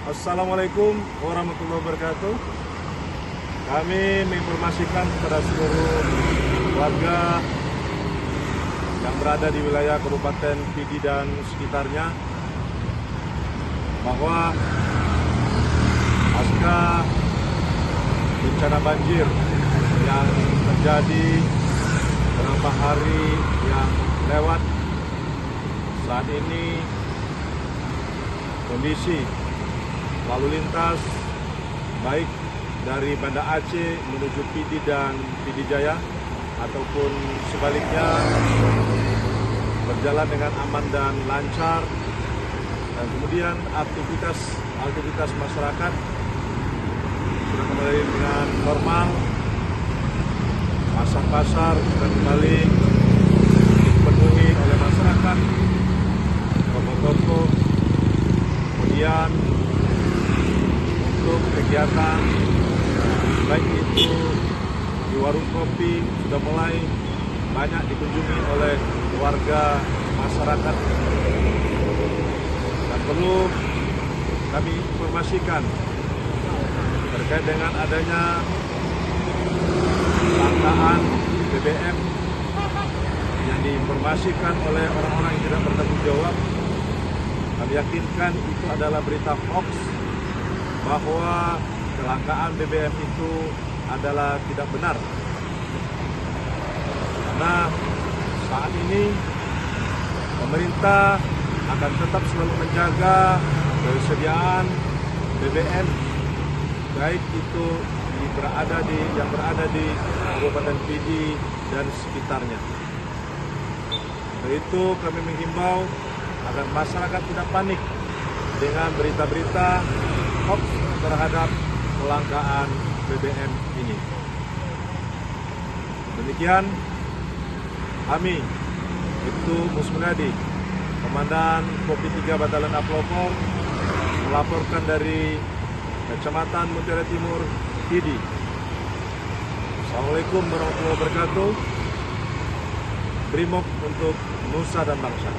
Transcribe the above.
Assalamualaikum warahmatullahi wabarakatuh. Kami menginformasikan kepada seluruh warga yang berada di wilayah Kabupaten Pidi dan sekitarnya bahwa pasca bencana banjir yang terjadi beberapa hari yang lewat, saat ini kondisi lalu lintas baik dari Banda Aceh menuju Pidi dan Pidi Jaya ataupun sebaliknya berjalan dengan aman dan lancar, dan kemudian aktivitas masyarakat sudah kembali dengan normal. Pasar-pasar sudah kembali dipenuhi oleh masyarakat, toko-toko, kemudian untuk kegiatan baik itu di warung kopi sudah mulai banyak dikunjungi oleh warga masyarakat. Dan perlu kami informasikan terkait dengan adanya kelangkaan BBM yang diinformasikan oleh orang-orang yang tidak bertanggung jawab. Kami yakinkan itu adalah berita hoax, bahwa kelangkaan BBM itu adalah tidak benar. Karena saat ini pemerintah akan tetap selalu menjaga kesediaan BBM, baik itu yang berada di Kabupaten Pidi dan sekitarnya. Untuk itu kami menghimbau agar masyarakat tidak panik dengan berita-berita hoax terhadap kelangkaan BBM ini. Demikian kami, itu Musmunadi, Komandan Kopi 3 Batalion Aplopor, melaporkan dari Kecamatan Mutiara Timur, Pidi. Assalamualaikum warahmatullahi wabarakatuh. Brimob untuk Nusa dan Bangsa.